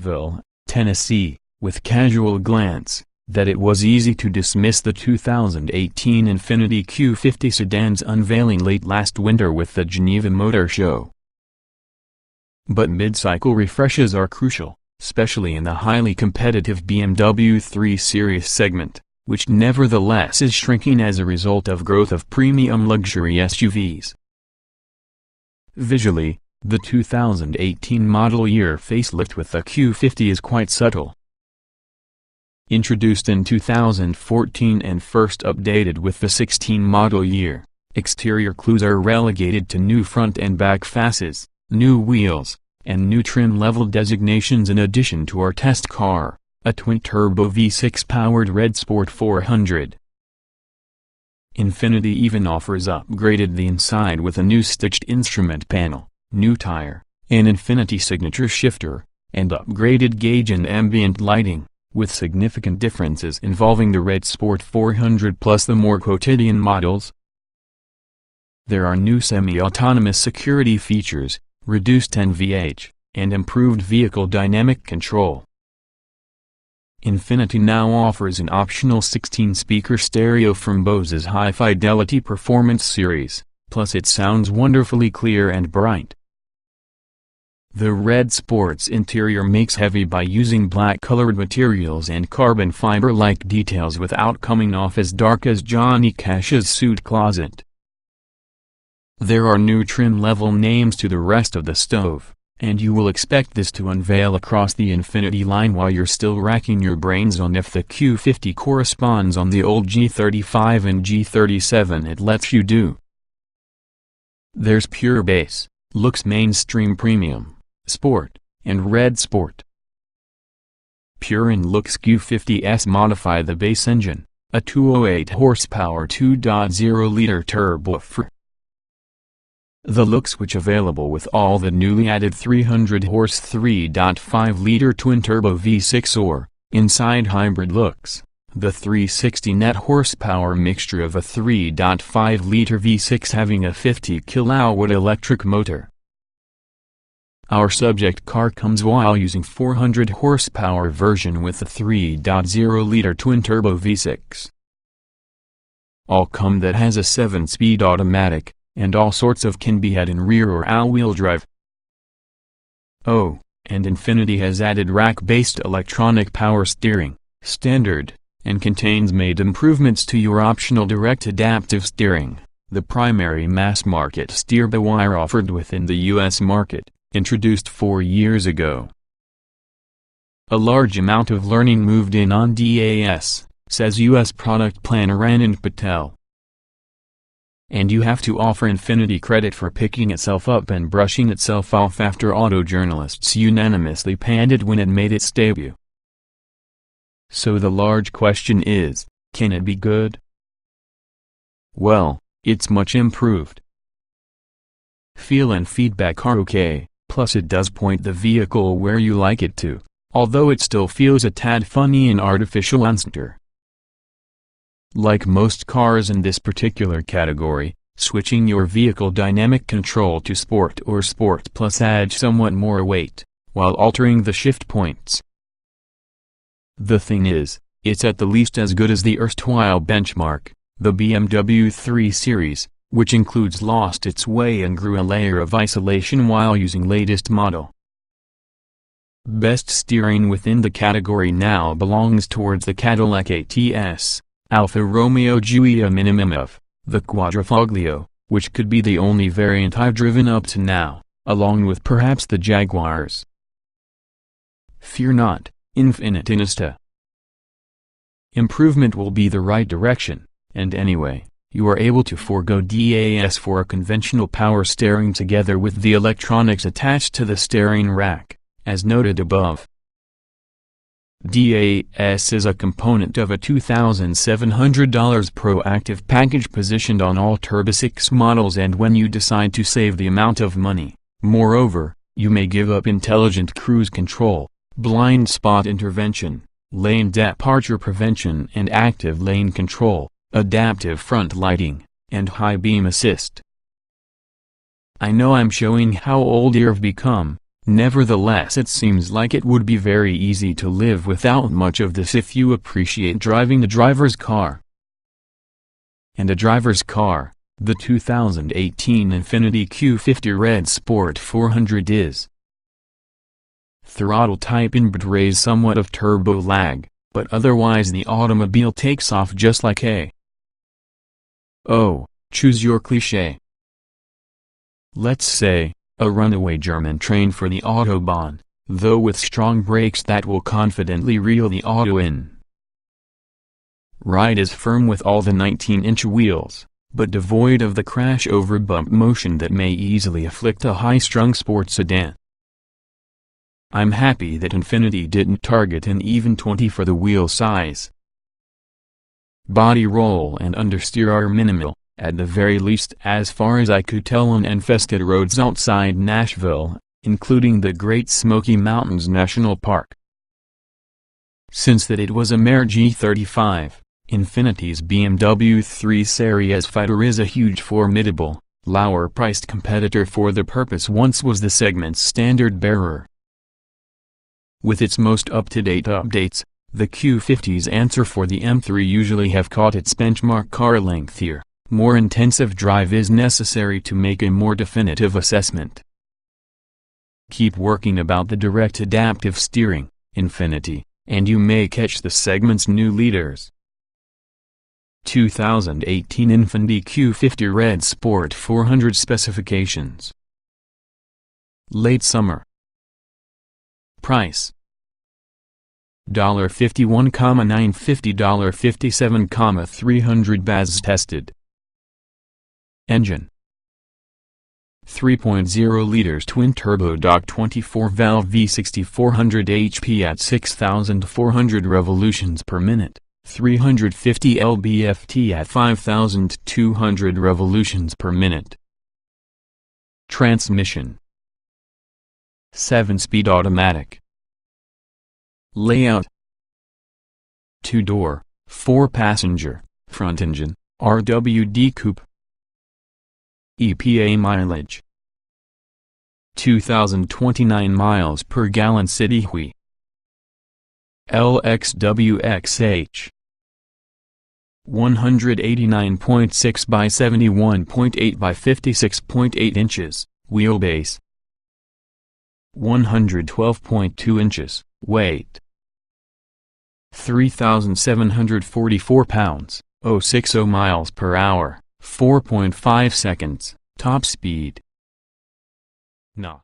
Nashville, Tennessee, with casual glance, that it was easy to dismiss the 2018 Infiniti Q50 sedan's unveiling late last winter with the Geneva Motor Show. But mid-cycle refreshes are crucial, especially in the highly competitive BMW 3 Series segment, which nevertheless is shrinking as a result of growth of premium luxury SUVs. Visually, the 2018 model year facelift with the Q50 is quite subtle. Introduced in 2014 and first updated with the 16 model year, exterior clues are relegated to new front and back fasces, new wheels, and new trim level designations in addition to our test car, a twin-turbo V6-powered Red Sport 400. Infiniti even offers upgraded the inside with a new stitched instrument panel, new tire, an Infiniti signature shifter, and upgraded gauge and ambient lighting, with significant differences involving the Red Sport 400 plus the more quotidian models. There are new semi-autonomous security features, reduced NVH, and improved vehicle dynamic control. Infiniti now offers an optional 16-speaker stereo from Bose's high-fidelity performance series, plus it sounds wonderfully clear and bright. The Red Sport's interior makes heavy by using black-colored materials and carbon fiber-like details without coming off as dark as Johnny Cash's suit closet. There are new trim-level names to the rest of the stove, and you will expect this to unveil across the Infiniti line while you're still racking your brains on if the Q50 corresponds on the old G35 and G37 it lets you do. There's Pure Base, looks mainstream premium, Sport, and Red Sport. Pure and looks Q50s modify the base engine, a 208 horsepower 2.0-liter turbo. The looks which available with all the newly added 300 horse 3.5-liter twin-turbo V6 or, inside hybrid looks, the 360 net horsepower mixture of a 3.5-liter V6 having a 50 kW electric motor. Our subject car comes while using 400 horsepower version with the 3.0-liter twin-turbo V6. All come that has a 7-speed automatic, and all sorts of can be had in rear or all-wheel drive. Oh, and Infiniti has added rack-based electronic power steering, standard, and contains made improvements to your optional direct adaptive steering, the primary mass-market steer-by-wire offered within the U.S. market, introduced 4 years ago. A large amount of learning moved in on DAS, says U.S. product planner Anand Patel. And you have to offer Infiniti credit for picking itself up and brushing itself off after auto journalists unanimously panned it when it made its debut. So the large question is, can it be good? Well, it's much improved. Feel and feedback are okay, plus it does point the vehicle where you like it to, although it still feels a tad funny and artificial uncentered. Like most cars in this particular category, switching your vehicle dynamic control to Sport or Sport Plus adds somewhat more weight, while altering the shift points. The thing is, it's at the least as good as the erstwhile benchmark, the BMW 3 Series, which includes lost its way and grew a layer of isolation while using latest model. Best steering within the category now belongs towards the Cadillac ATS. Alfa Romeo Giulia minimum of, the Quadrifoglio, which could be the only variant I've driven up to now, along with perhaps the Jaguars. Fear not, Infinitista. Improvement will be the right direction, and anyway, you are able to forego DAS for a conventional power steering together with the electronics attached to the steering rack, as noted above. DAS is a component of a $2,700 proactive package positioned on all Turbo 6 models, and when you decide to save the amount of money, moreover, you may give up intelligent cruise control, blind spot intervention, lane departure prevention and active lane control, adaptive front lighting, and high beam assist. I know I'm showing how old you've become, Nevertheless, it seems like it would be very easy to live without much of this if you appreciate driving a driver's car. And a driver's car, the 2018 Infiniti Q50 Red Sport 400 is. Throttle type inbred raise somewhat of turbo lag, but otherwise the automobile takes off just like a. Oh, choose your cliché. Let's say, a runaway German train for the Autobahn, though with strong brakes that will confidently reel the auto in. Ride is firm with all the 19-inch wheels, but devoid of the crash over bump motion that may easily afflict a high-strung sports sedan. I'm happy that Infiniti didn't target an even 20 for the wheel size. Body roll and understeer are minimal, at the very least as far as I could tell on infested roads outside Nashville, including the Great Smoky Mountains National Park. Since that it was a mere G35, Infiniti's BMW 3 Series fighter is a huge formidable, lower-priced competitor for the purpose once was the segment's standard bearer. With its most up-to-date updates, the Q50's answer for the M3 usually have caught its benchmark car length here. More intensive drive is necessary to make a more definitive assessment. Keep working about the direct adaptive steering, Infiniti, and you may catch the segment's new leaders. 2018 Infiniti Q50 Red Sport 400 specifications. Late summer. Price $51,950 $57,300 BAZ tested. Engine 3.0 liters twin-turbo Dock 24-valve V60 400 HP at 6,400 revolutions per minute, 350 lb-ft at 5,200 revolutions per minute. Transmission 7-speed automatic. Layout 2-door, 4-passenger, front engine, RWD coupe. EPA mileage 2,029 miles per gallon city hui. LXWXH 189.6 by 71.8 by 56.8 inches, wheelbase 112.2 inches, weight 3,744 pounds, 060 miles per hour, 4.5 seconds, top speed. Nah.